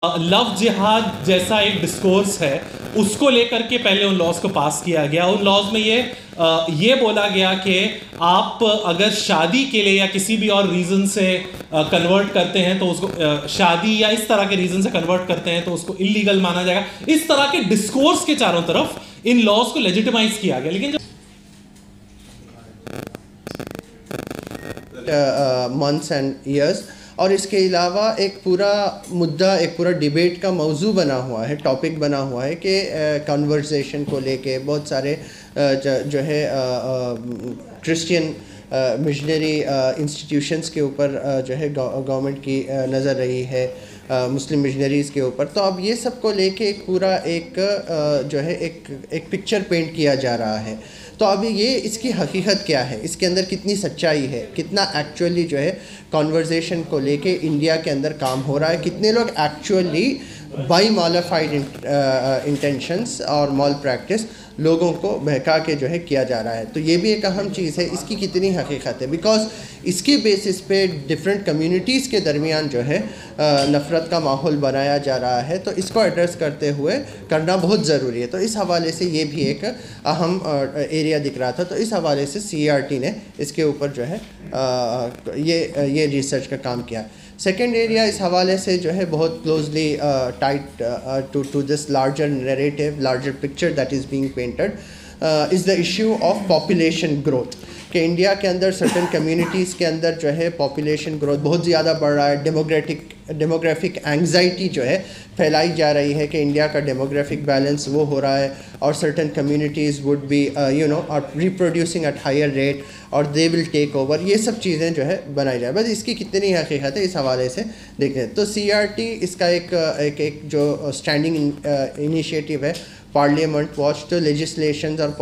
Love जिहाद जैसा एक डिस्कोर्स है, उसको लेकर के पहले उन लॉज को पास किया गया। उन लॉज में ये बोला गया कि आप अगर शादी के लिए या किसी भी और रीज़न से कन्वर्ट करते हैं तो उसको शादी या इस तरह के रीज़न से कन्वर्ट करते हैं तो उसको इलीगल माना जाएगा। इस तरह के डिस्कोर्स के चारों तरफ इन लॉज को लेजिटिमाइज किया गया। लेकिन मंथ्स एंड ईयर्स, और इसके अलावा एक पूरा मुद्दा, एक पूरा डिबेट का मौजू बना हुआ है, टॉपिक बना हुआ है कि कन्वर्सेशन को लेके बहुत सारे जो है क्रिश्चियन मिशनरी इंस्टीट्यूशंस के ऊपर जो है गवर्नमेंट की नज़र रही है, मुस्लिम मिशनरीज़ के ऊपर। तो अब ये सब को लेके एक पूरा जो है एक पिक्चर पेंट किया जा रहा है। तो अभी ये इसकी हकीकत क्या है, इसके अंदर कितनी सच्चाई है, कितना एक्चुअली जो है कॉन्वर्जेशन को लेके इंडिया के अंदर काम हो रहा है, कितने लोग एक्चुअली बाई मॉडिफाइड इंटेंशंस और मॉल प्रैक्टिस लोगों को बहका के जो है किया जा रहा है। तो ये भी एक अहम चीज़ है, इसकी कितनी हकीकत है, बिकॉज इसके बेसिस पे डिफरेंट कम्युनिटीज़ के दरमियान जो है नफ़रत का माहौल बनाया जा रहा है। तो इसको एड्रेस करते हुए करना बहुत ज़रूरी है। तो इस हवाले से ये भी एक अहम एरिया दिख रहा था। तो इस हवाले से CERT ने इसके ऊपर जो है ये रिसर्च का काम किया। सेकेंड एरिया इस हवाले से जो है बहुत closely tied to this larger narrative, larger picture that is being painted is the issue of population growth. कि इंडिया के अंदर सर्टन कम्युनिटीज़ के अंदर जो है पॉपुलेशन ग्रोथ बहुत ज़्यादा बढ़ रहा है, डेमोग्राफिक एंग्जाइटी जो है फैलाई जा रही है कि इंडिया का डेमोग्राफिक बैलेंस वो हो रहा है और certain communities would be are reproducing at higher rate और दे विल टेक ओवर। ये सब चीज़ें जो है बनाई जाए। बस इसकी कितनी हकीकत है इस हवाले से देखते हैं। तो CERT इसका एक जो स्टैंडिंग इनिशिएटिव है, पार्लियामेंट वॉच तो लेजिस्लेशंस और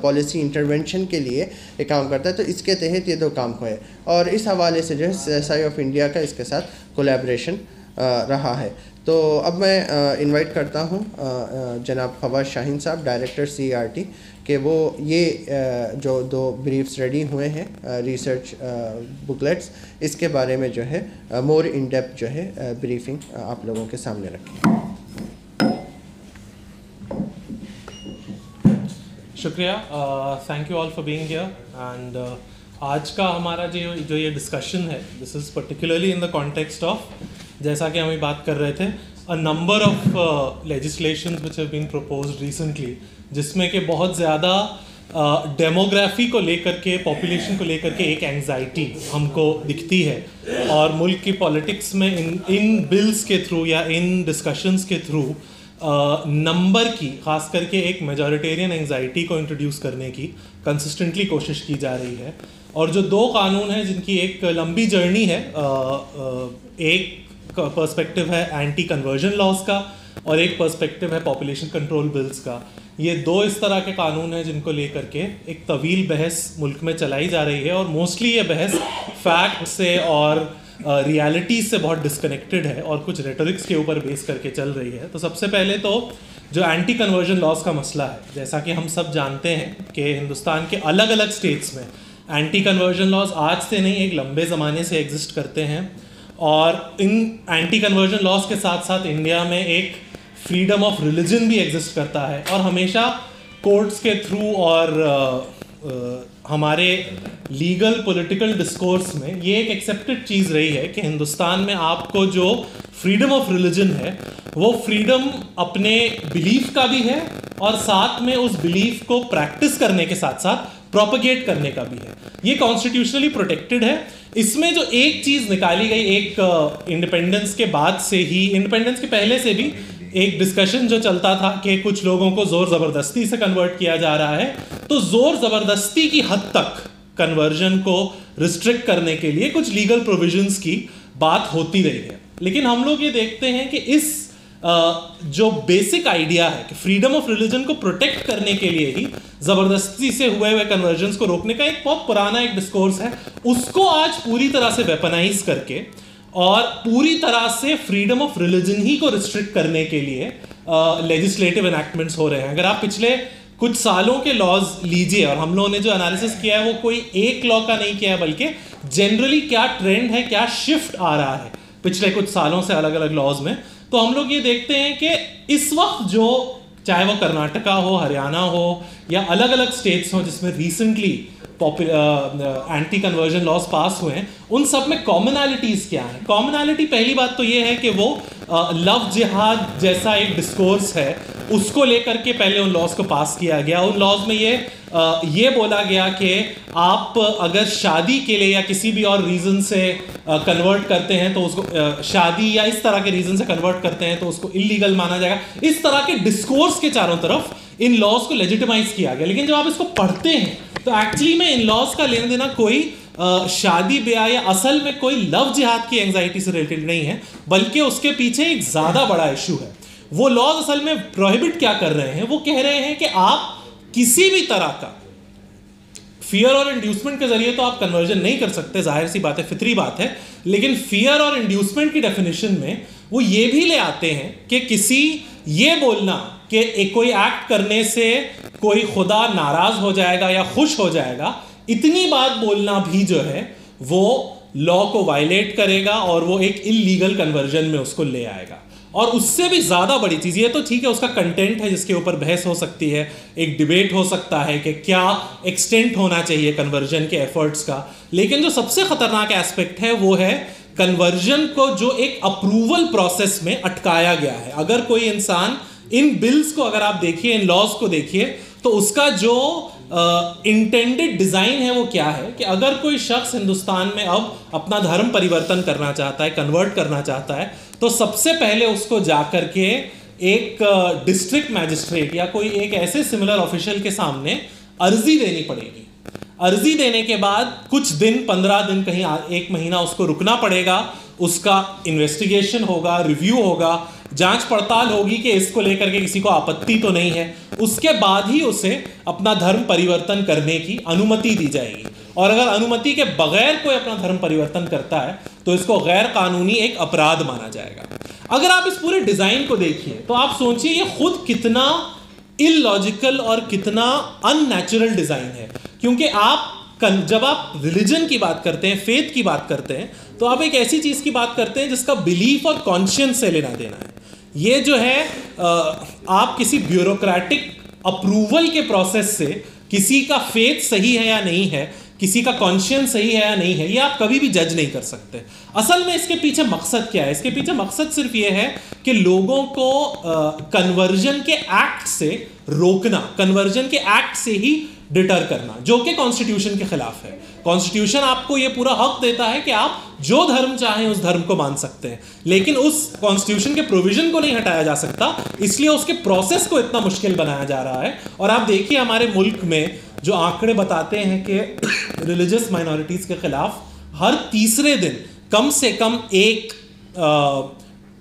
पॉलिसी इंटरवेंशन के लिए ये काम करता है। तो इसके तहत ये दो काम हुए और इस हवाले से जो है CSI ऑफ इंडिया का इसके साथ कोलैबोरेशन रहा है। तो अब मैं इनवाइट करता हूँ जनाब फवाद शाहीन साहब, डायरेक्टर CERT, कि वो ये जो दो ब्रीफ्स रेडी हुए हैं रिसर्च बुकलेट्स, इसके बारे में जो है मोर इन डेप्थ जो है ब्रीफिंग आप लोगों के सामने रखें। शुक्रिया, thank you all for being here. And आज का हमारा जो ये डिस्कशन है, this is particularly in the context of, जैसा कि हम ये बात कर रहे थे, a number of legislations which have been proposed recently, जिसमें कि बहुत ज़्यादा डेमोग्राफी को लेकर के, पॉपुलेशन को लेकर के एक एंग्जाइटी हमको दिखती है। और मुल्क की पॉलिटिक्स में इन बिल्स के थ्रू या इन डिस्कशंस के थ्रू नंबर की, ख़ास करके एक मेजॉरिटेरियन एंग्जाइटी को इंट्रोड्यूस करने की कंसिस्टेंटली कोशिश की जा रही है। और जो दो कानून हैं जिनकी एक लंबी जर्नी है, एक पर्सपेक्टिव है एंटी कन्वर्जन लॉज का और एक पर्सपेक्टिव है पॉपुलेशन कंट्रोल बिल्स का। ये दो इस तरह के कानून हैं जिनको लेकर के एक तवील बहस मुल्क में चलाई जा रही है और मोस्टली ये बहस फैक्ट से और रियलिटीज़ से बहुत डिस्कनेक्टेड है और कुछ रेटोरिक्स के ऊपर बेस करके चल रही है। तो सबसे पहले तो जो एंटी कन्वर्जन लॉज का मसला है, जैसा कि हम सब जानते हैं कि हिंदुस्तान के अलग अलग स्टेट्स में एंटी कन्वर्जन लॉज आज से नहीं, एक लंबे ज़माने से एग्जिस्ट करते हैं। और इन एंटी कन्वर्जन लॉज के साथ साथ इंडिया में एक फ्रीडम ऑफ रिलीजन भी एग्जिस्ट करता है और हमेशा कोर्ट्स के थ्रू और हमारे लीगल पॉलिटिकल डिस्कोर्स में ये एक एक्सेप्टेड चीज़ रही है कि हिंदुस्तान में आपको जो फ्रीडम ऑफ रिलीजन है वो फ्रीडम अपने बिलीफ का भी है और साथ में उस बिलीफ को प्रैक्टिस करने के साथ साथ प्रोपगेट करने का भी है। ये कॉन्स्टिट्यूशनली प्रोटेक्टेड है। इसमें जो एक चीज़ निकाली गई, एक इंडिपेंडेंस के बाद से ही, इंडिपेंडेंस के पहले से भी एक डिस्कशन जो चलता था कि कुछ लोगों को ज़ोर ज़बरदस्ती से कन्वर्ट किया जा रहा है, तो ज़ोर ज़बरदस्ती की हद तक कन्वर्जन को रिस्ट्रिक्ट करने के लिए कुछ लीगल प्रोविजंस की बात होती रही है। लेकिन हम लोग ये देखते हैं कि इस जो बेसिक आइडिया है कि फ्रीडम ऑफ रिलीजन को प्रोटेक्ट करने के लिए ही ज़बरदस्ती से हुए कन्वर्जन्स को रोकने का एक बहुत पुराना एक डिस्कोर्स है, उसको आज पूरी तरह से वेपनाइज करके और पूरी तरह से फ्रीडम ऑफ रिलीजन ही को रिस्ट्रिक्ट करने के लिए लेजिस्लेटिव एनैक्टमेंट्स हो रहे हैं। अगर आप पिछले कुछ सालों के लॉज लीजिए, और हम लोगों ने जो एनालिसिस किया है वो कोई एक लॉ का नहीं किया है, बल्कि जनरली क्या ट्रेंड है, क्या शिफ्ट आ रहा है पिछले कुछ सालों से अलग अलग लॉज में, तो हम लोग ये देखते हैं कि इस वक्त जो, चाहे वो कर्नाटका हो, हरियाणा हो या अलग अलग स्टेट्स हो जिसमें रिसेंटली एंटी कन्वर्जन लॉज पास हुए हैं, उन सब में कॉमनैलिटीज क्या है? कॉमनैलिटी पहली बात तो ये है कि वो लव जिहाद जैसा एक डिस्कोर्स है, उसको लेकर के पहले उन लॉज को पास किया गया। उन लॉज में ये बोला गया कि आप अगर शादी के लिए या किसी भी और रीज़न से कन्वर्ट करते हैं तो उसको शादी या इस तरह के रीज़न से कन्वर्ट करते हैं तो उसको इलीगल माना जाएगा। इस तरह के डिस्कोर्स के चारों तरफ इन लॉज को लेजिटिमाइज किया गया। लेकिन जब आप इसको पढ़ते हैं तो एक्चुअली में इन लॉज का लेना देना कोई शादी ब्याह या असल में कोई लव जिहाद की एंजाइटी से रिलेटेड नहीं है, बल्कि उसके पीछे एक ज़्यादा बड़ा इशू है। वो लॉज असल में प्रोहिबिट क्या कर रहे हैं? वो कह रहे हैं कि आप किसी भी तरह का फियर और इंड्यूसमेंट के जरिए तो आप कन्वर्जन नहीं कर सकते, जाहिर सी बात है, फितरी बात है। लेकिन फियर और इंड्यूसमेंट की डेफिनेशन में वो ये भी ले आते हैं कि किसी ये बोलना कि कोई एक्ट करने से कोई खुदा नाराज हो जाएगा या खुश हो जाएगा, इतनी बात बोलना भी जो है वो लॉ को वायलेट करेगा और वो एक इलीगल कन्वर्जन में उसको ले आएगा। और उससे भी ज़्यादा बड़ी चीज़, ये तो ठीक है उसका कंटेंट है जिसके ऊपर बहस हो सकती है, एक डिबेट हो सकता है कि क्या एक्सटेंट होना चाहिए कन्वर्जन के एफर्ट्स का, लेकिन जो सबसे खतरनाक एस्पेक्ट है वो है कन्वर्जन को जो एक अप्रूवल प्रोसेस में अटकाया गया है। अगर कोई इंसान इन बिल्स को अगर आप देखिए, इन लॉज को देखिए, तो उसका जो इंटेंडेड डिज़ाइन है वो क्या है कि अगर कोई शख्स हिंदुस्तान में अब अपना धर्म परिवर्तन करना चाहता है, कन्वर्ट करना चाहता है, तो सबसे पहले उसको जाकर के एक डिस्ट्रिक्ट मैजिस्ट्रेट या कोई एक ऐसे सिमिलर ऑफिशियल के सामने अर्जी देनी पड़ेगी। अर्जी देने के बाद कुछ दिन, 15 दिन, कहीं 1 महीना उसको रुकना पड़ेगा, उसका इन्वेस्टिगेशन होगा, रिव्यू होगा, जांच पड़ताल होगी कि इसको लेकर के किसी को आपत्ति तो नहीं है। उसके बाद ही उसे अपना धर्म परिवर्तन करने की अनुमति दी जाएगी। और अगर अनुमति के बगैर कोई अपना धर्म परिवर्तन करता है तो इसको गैर कानूनी एक अपराध माना जाएगा। अगर आप इस पूरे डिजाइन को देखिए तो आप सोचिए ये खुद कितना इलॉजिकल और कितना अननेचुरल डिजाइन है। क्योंकि जब आप रिलीजन की बात करते हैं, फेथ की बात करते हैं, तो आप एक ऐसी चीज की बात करते हैं जिसका बिलीफ और कॉन्शियंस से लेना देना है। ये जो है आप किसी ब्यूरोक्रेटिक अप्रूवल के प्रोसेस से किसी का फेथ सही है या नहीं है, किसी का कॉन्शियंस सही है या नहीं है, ये आप कभी भी जज नहीं कर सकते। असल में इसके पीछे मकसद क्या है? इसके पीछे मकसद सिर्फ ये है कि लोगों को कन्वर्जन के एक्ट से रोकना, कन्वर्जन के एक्ट से ही डिटर करना, जो कि कॉन्स्टिट्यूशन के खिलाफ है। कॉन्स्टिट्यूशन आपको ये पूरा हक देता है कि आप जो धर्म चाहें उस धर्म को मान सकते हैं, लेकिन उस कॉन्स्टिट्यूशन के प्रोविजन को नहीं हटाया जा सकता, इसलिए उसके प्रोसेस को इतना मुश्किल बनाया जा रहा है। और आप देखिए हमारे मुल्क में जो आंकड़े बताते हैं कि रिलीजियस माइनॉरिटीज के खिलाफ हर तीसरे दिन कम से कम एक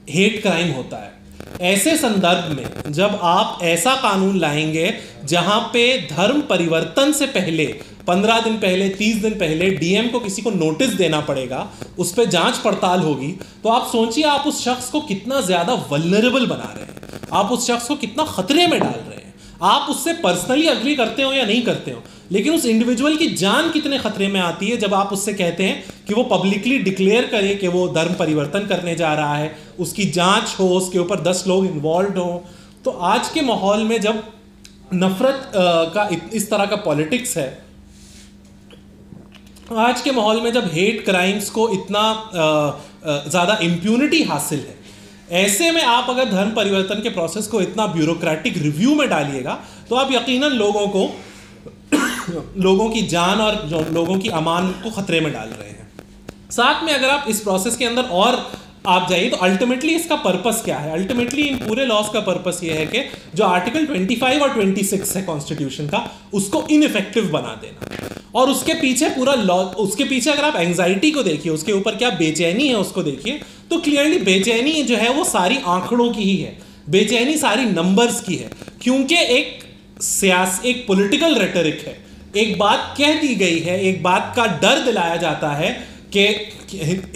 हेट क्राइम होता है। ऐसे संदर्भ में जब आप ऐसा कानून लाएंगे जहां पे धर्म परिवर्तन से पहले 15 दिन पहले, 30 दिन पहले डीएम को किसी को नोटिस देना पड़ेगा, उस पर जांच पड़ताल होगी, तो आप सोचिए आप उस शख्स को कितना ज्यादा वल्नरेबल बना रहे हैं, आप उस शख्स को कितना खतरे में डाल रहे हैं। आप उससे पर्सनली अग्री करते हो या नहीं करते हो, लेकिन उस इंडिविजुअल की जान कितने खतरे में आती है जब आप उससे कहते हैं कि वो पब्लिकली डिक्लेयर करे कि वो धर्म परिवर्तन करने जा रहा है, उसकी जांच हो, उसके ऊपर 10 लोग इन्वॉल्व हो। तो आज के माहौल में जब नफरत का इस तरह का पॉलिटिक्स है, आज के माहौल में जब हेट क्राइम्स को इतना ज़्यादा इम्प्यूनिटी हासिल है, ऐसे में आप अगर धर्म परिवर्तन के प्रोसेस को इतना ब्यूरोक्रेटिक रिव्यू में डालिएगा तो आप यकीनन लोगों की जान और लोगों की अमान को खतरे में डाल रहे हैं। साथ में अगर आप इस प्रोसेस के अंदर और आप जाइए तो अल्टीमेटली इसका पर्पस क्या है? अल्टीमेटली इन पूरे लॉस का पर्पस ये है कि जो आर्टिकल 25 और 26 है कॉन्स्टिट्यूशन का, उसको इनइफेक्टिव बना देना। और उसके पीछे पूरा लॉ, उसके पीछे अगर आप एंजाइटी को देखिए, उसके ऊपर क्या बेचैनी है उसको देखिए, तो क्लियरली बेचैनी जो है वो सारी आंकड़ों की ही है, बेचैनी सारी नंबर्स की है। क्योंकि एक पॉलिटिकल रेटरिक है, एक बात कह दी गई है, एक बात का डर दिलाया जाता है कि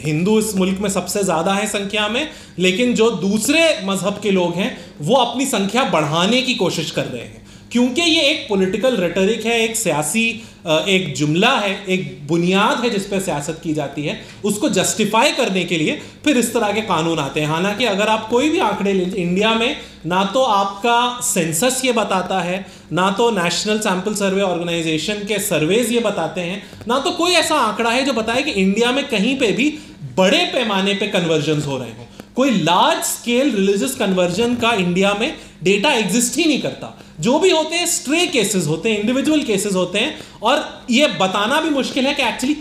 हिंदू इस मुल्क में सबसे ज़्यादा है संख्या में, लेकिन जो दूसरे मजहब के लोग हैं वो अपनी संख्या बढ़ाने की कोशिश कर रहे हैं। क्योंकि ये एक पॉलिटिकल रेटरिक है, एक सियासी एक जुमला है, एक बुनियाद है जिस पर सियासत की जाती है, उसको जस्टिफाई करने के लिए फिर इस तरह के कानून आते हैं। हालांकि अगर आप कोई भी आंकड़े ले, इंडिया में ना तो आपका सेंसस ये बताता है, ना तो नेशनल सैंपल सर्वे ऑर्गेनाइजेशन के सर्वेज ये बताते हैं, ना तो कोई ऐसा आंकड़ा है जो बताए कि इंडिया में कहीं पे भी बड़े पैमाने पे कन्वर्जन हो रहे हो। कोई लार्ज स्केल रिलीजियस कन्वर्जन का इंडिया में डेटा एग्जिस्ट ही नहीं करता। जो भी होते हैं स्ट्रे केसेस होते हैं, इंडिविजुअल केसेस होते हैं, और ये बताना भी मुश्किल है कि एक्चुअली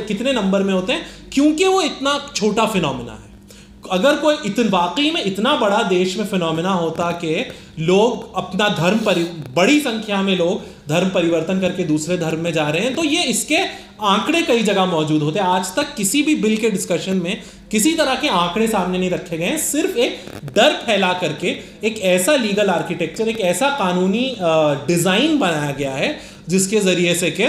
कितने नंबर में होते हैं, क्योंकि वो इतना छोटा फिनोमिना है। अगर कोई वाकई में इतना बड़ा देश में फिनोमिना होता कि लोग अपना बड़ी संख्या में लोग धर्म परिवर्तन करके दूसरे धर्म में जा रहे हैं, तो ये इसके आंकड़े कई जगह मौजूद होते हैं। आज तक किसी भी बिल के डिस्कशन में किसी तरह के आंकड़े सामने नहीं रखे गए हैं, सिर्फ एक डर फैला करके एक ऐसा लीगल आर्किटेक्चर, एक ऐसा कानूनी डिजाइन बनाया गया है जिसके जरिए से कि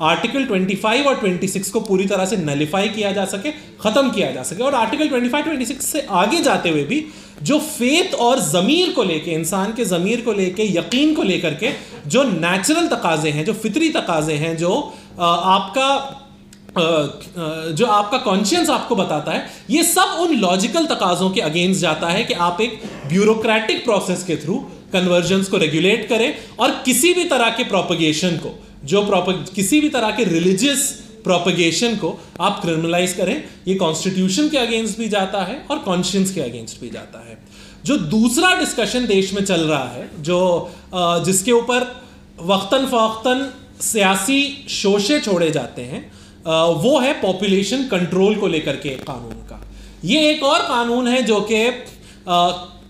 आर्टिकल 25 और 26 को पूरी तरह से नलिफाई किया जा सके, खत्म किया जा सके। और आर्टिकल 25-26 से आगे जाते हुए भी जो फेथ और ज़मीर को लेके, इंसान के ज़मीर को लेके, यकीन को लेकर के जो नेचुरल तकाजे हैं, जो फितरी तकाजे हैं, जो आपका कॉन्शियंस आपको बताता है, ये सब उन लॉजिकल तकाजों के अगेंस्ट जाता है कि आप एक ब्यूरोक्रेटिक प्रोसेस के थ्रू कन्वर्जन्स को रेगुलेट करें और किसी भी तरह के प्रोपगेशन को, किसी भी तरह के रिलीजियस प्रोपगेशन को आप क्रिमिनलाइज करें। ये कॉन्स्टिट्यूशन के अगेंस्ट भी जाता है और कॉन्शियंस के अगेंस्ट भी जाता है। जो दूसरा डिस्कशन देश में चल रहा है, जो जिसके ऊपर वक्तन फवक्तन सियासी शोशे छोड़े जाते हैं, वो है पॉपुलेशन कंट्रोल को लेकर के कानून का। ये एक और कानून है जो कि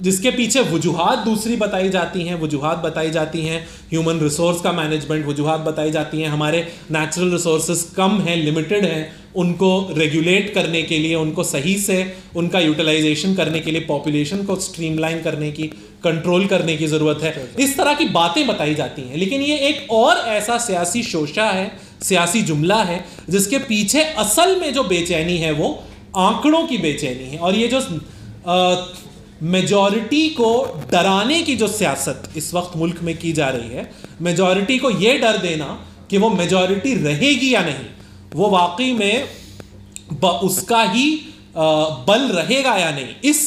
जिसके पीछे वजूहात दूसरी बताई जाती हैं। वजूहात बताई जाती हैं ह्यूमन रिसोर्स का मैनेजमेंट, वजूहात बताई जाती हैं हमारे नेचुरल रिसोर्सेज कम हैं, लिमिटेड हैं, उनको रेगुलेट करने के लिए, उनको सही से उनका यूटिलाइजेशन करने के लिए, पॉपुलेशन को स्ट्रीमलाइन करने की, कंट्रोल करने की ज़रूरत है। इस तरह की बातें बताई जाती हैं। लेकिन ये एक और ऐसा सियासी शोशा है, सियासी जुमला है, जिसके पीछे असल में जो बेचैनी है वो आंकड़ों की बेचैनी है। और ये जो मेजॉरिटी को डराने की जो सियासत इस वक्त मुल्क में की जा रही है, मेजॉरिटी को ये डर देना कि वो मेजॉरिटी रहेगी या नहीं, वो वाकई में उसका ही बल रहेगा या नहीं, इस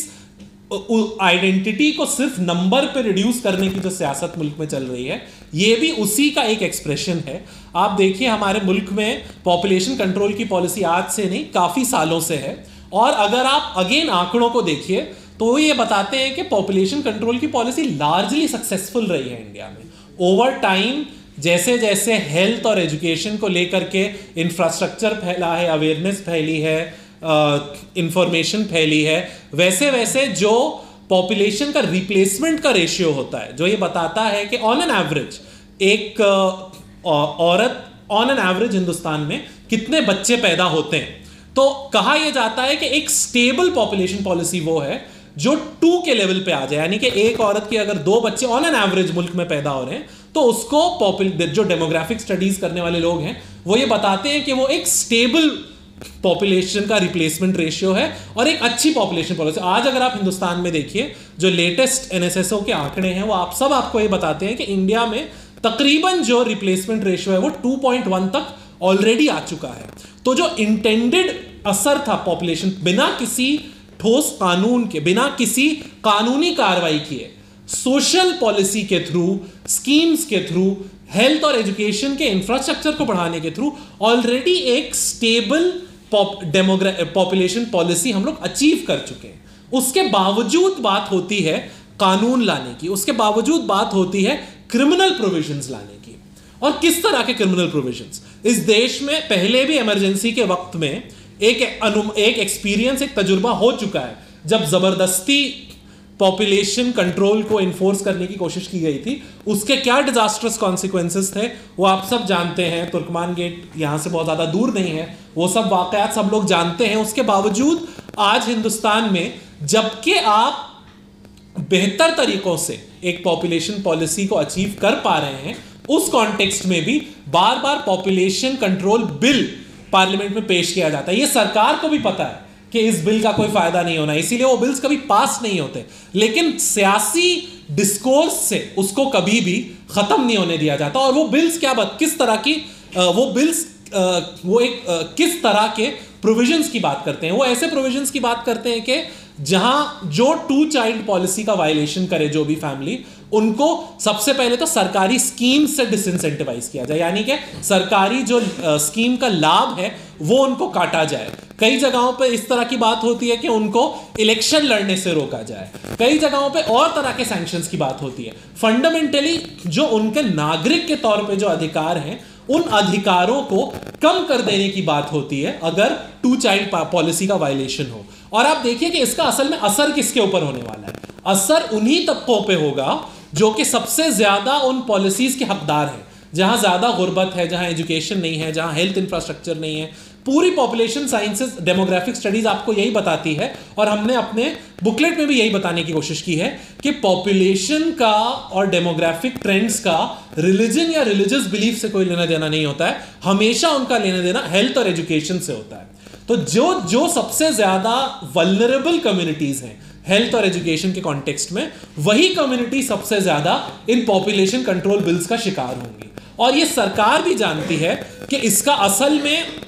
आइडेंटिटी को सिर्फ नंबर पे रिड्यूस करने की जो सियासत मुल्क में चल रही है, ये भी उसी का एक एक्सप्रेशन है। आप देखिए हमारे मुल्क में पॉपुलेशन कंट्रोल की पॉलिसी आज से नहीं काफ़ी सालों से है, और अगर आप अगेन आंकड़ों को देखिए तो ये बताते हैं कि पॉपुलेशन कंट्रोल की पॉलिसी लार्जली सक्सेसफुल रही है इंडिया में। ओवर टाइम जैसे जैसे हेल्थ और एजुकेशन को लेकर के इंफ्रास्ट्रक्चर फैला है, अवेयरनेस फैली है, इंफॉर्मेशन फैली है, वैसे वैसे जो पॉपुलेशन का रिप्लेसमेंट का रेशियो होता है, जो ये बताता है कि ऑन एन एवरेज एक औरत ऑन एन एवरेज हिंदुस्तान में कितने बच्चे पैदा होते हैं, तो कहा यह जाता है कि एक स्टेबल पॉपुलेशन पॉलिसी वो है जो 2 के लेवल पे आ जाए। यानी कि एक औरत के अगर 2 बच्चे ऑन एन एवरेज मुल्क में पैदा हो रहे हैं, तो उसको जो डेमोग्राफिक स्टडीज करने वाले लोग हैं वो ये बताते हैं कि वो एक स्टेबल पॉपुलेशन का रिप्लेसमेंट रेशियो है और एक अच्छी पॉपुलेशन पॉलिसी। आज अगर आप हिंदुस्तान में देखिए जो लेटेस्ट एनएसएसओ के आंकड़े हैं, वो आपको ये बताते हैं कि इंडिया में तकरीबन जो रिप्लेसमेंट रेशियो है वो 2.1 तक ऑलरेडी आ चुका है। तो जो इंटेंडेड असर था पॉपुलेशन, बिना किसी ठोस कानून के, बिना किसी कानूनी कार्रवाई किए, सोशल पॉलिसी के थ्रू, स्कीम्स के थ्रू, हेल्थ और एजुकेशन के इंफ्रास्ट्रक्चर को बढ़ाने के थ्रू ऑलरेडी एक स्टेबल पॉपुलेशन पॉलिसी हम लोग अचीव कर चुके हैं। उसके बावजूद बात होती है कानून लाने की, उसके बावजूद बात होती है क्रिमिनल प्रोविजंस लाने की। और किस तरह के क्रिमिनल प्रोविजंस? इस देश में पहले भी इमरजेंसी के वक्त में एक एक्सपीरियंस, एक तजुर्बा हो चुका है, जब जबरदस्ती पॉपुलेशन कंट्रोल को इन्फोर्स करने की कोशिश की गई थी। उसके क्या डिजास्टर्स कॉन्सिक्वेंसेस थे वो आप सब जानते हैं। तुर्कमान गेट यहाँ से बहुत ज़्यादा दूर नहीं है, वो सब वाकयात सब लोग जानते हैं। उसके बावजूद आज हिंदुस्तान में, जबकि आप बेहतर तरीकों से एक पॉपुलेशन पॉलिसी को अचीव कर पा रहे हैं, उस कॉन्टेक्स्ट में भी बार बार पॉपुलेशन कंट्रोल बिल पार्लियामेंट में पेश किया जाता है। ये सरकार को भी पता है कि इस बिल का कोई फायदा नहीं होना, इसीलिए वो बिल्स कभी पास नहीं होते, लेकिन सियासी डिस्कोर्स से उसको कभी भी खत्म नहीं होने दिया जाता। और वो बिल्स किस तरह की वो बिल्स वो एक किस तरह के प्रोविजंस की बात करते हैं। वो ऐसे प्रोविजंस की बात करते हैं कि जहां जो 2 चाइल्ड पॉलिसी का वायलेशन करे जो भी फैमिली, उनको सबसे पहले तो सरकारी स्कीम से डिसइंसेंटिवाइज किया जाए, यानी कि सरकारी जो स्कीम का लाभ है वो उनको काटा जाए। कई जगहों पे इस तरह की बात होती है कि उनको इलेक्शन लड़ने से रोका जाए। कई जगहों पे और तरह के सैंक्शंस की बात होती है। फंडामेंटली जो उनके नागरिक के तौर पे जो अधिकार हैं, उन अधिकारों को कम कर देने की बात होती है अगर 2 चाइल्ड पॉलिसी का वायलेशन हो। और आप देखिए कि इसका असल में असर किसके ऊपर होने वाला है। असर उन्हीं तबकों पे होगा जो कि सबसे ज्यादा उन पॉलिसीज के हकदार हैं, जहां ज्यादा गुर्बत है, जहां एजुकेशन नहीं है, जहां हेल्थ इंफ्रास्ट्रक्चर नहीं है। पूरी पॉपुलेशन साइंसेस डेमोग्राफिक स्टडीज आपको यही बताती है, और हमने अपने बुकलेट में भी यही बताने की कोशिश की है कि पॉपुलेशन का और डेमोग्राफिक ट्रेंड्स का रिलीजन या रिलीजियस बिलीफ से कोई लेना देना नहीं होता है। हमेशा उनका लेना देना हेल्थ और एजुकेशन से होता है। तो जो सबसे ज्यादा वल्नरेबल कम्युनिटीज हैं हेल्थ और एजुकेशन के कॉन्टेक्स्ट में, वही कम्युनिटी सबसे ज्यादा इन पॉपुलेशन कंट्रोल बिल्स का शिकार होंगी। और ये सरकार भी जानती है कि इसका असल में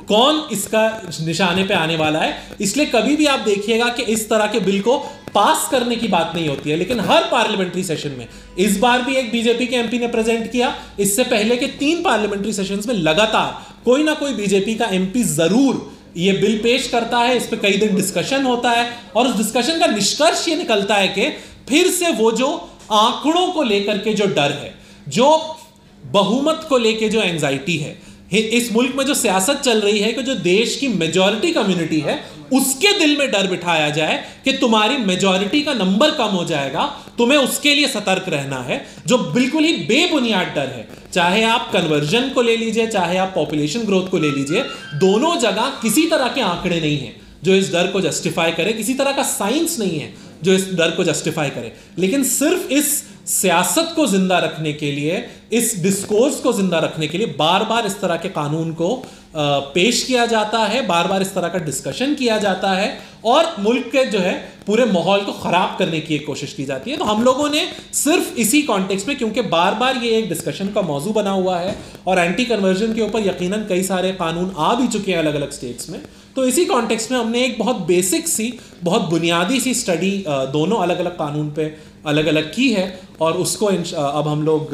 कौन इसका निशाने पे आने वाला है। इसलिए कभी भी आप देखिएगा कि इस तरह के बिल को पास करने की बात नहीं होती है, लेकिन हर पार्लियामेंट्री सेशन में, इस बार भी एक बीजेपी के एमपी ने प्रेजेंट किया, इससे पहले के 3 पार्लियामेंट्री सेशंस में लगातार कोई ना कोई बीजेपी का एमपी जरूर ये बिल पेश करता है। इस पे कई दिन डिस्कशन होता है, और उस डिस्कशन का निष्कर्ष ये निकलता है कि फिर से वो जो आंकड़ों को लेकर के जो डर है, जो बहुमत को लेकर जो एंजाइटी है, इस मुल्क में जो सियासत चल रही है कि जो देश की मेजॉरिटी कम्युनिटी है उसके दिल में डर बिठाया जाए कि तुम्हारी मेजॉरिटी का नंबर कम हो जाएगा, तुम्हें उसके लिए सतर्क रहना है, जो बिल्कुल ही बेबुनियाद डर है। चाहे आप कन्वर्जन को ले लीजिए, चाहे आप पॉपुलेशन ग्रोथ को ले लीजिए, दोनों जगह किसी तरह के आंकड़े नहीं हैं जो इस डर को जस्टिफाई करे, किसी तरह का साइंस नहीं है जो इस डर को जस्टिफाई करे। लेकिन सिर्फ इस सियासत को जिंदा रखने के लिए, इस डिस्कोर्स को जिंदा रखने के लिए बार बार इस तरह के कानून को पेश किया जाता है, बार बार इस तरह का डिस्कशन किया जाता है, और मुल्क के जो है पूरे माहौल को खराब करने की एक कोशिश की जाती है। तो हम लोगों ने सिर्फ इसी कॉन्टेक्स्ट में, क्योंकि बार बार ये एक डिस्कशन का मौजू बना हुआ है और एंटी कन्वर्जन के ऊपर यकीनन कई सारे कानून आ भी चुके हैं अलग अलग स्टेट्स में, तो इसी कॉन्टेक्स्ट में हमने एक बहुत बेसिक सी, बहुत बुनियादी सी स्टडी दोनों अलग अलग कानून पे अलग अलग की है, और उसको अब हम लोग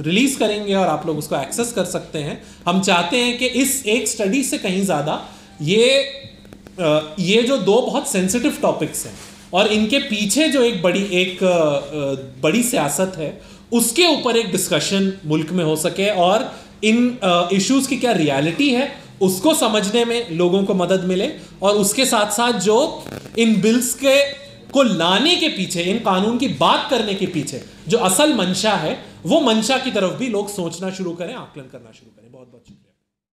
रिलीज करेंगे और आप लोग उसको एक्सेस कर सकते हैं। हम चाहते हैं कि इस एक स्टडी से कहीं ज़्यादा ये जो 2 बहुत सेंसिटिव टॉपिक्स हैं और इनके पीछे जो एक बड़ी सियासत है, उसके ऊपर एक डिस्कशन मुल्क में हो सके, और इन इश्यूज की क्या रियलिटी है उसको समझने में लोगों को मदद मिले, और उसके साथ साथ जो इन बिल्स को लाने के पीछे, इन कानून की बात करने के पीछे जो असल मंशा है, वो मंशा की तरफ भी लोग सोचना शुरू करें, आकलन करना शुरू करें। बहुत बहुत शुक्रिया।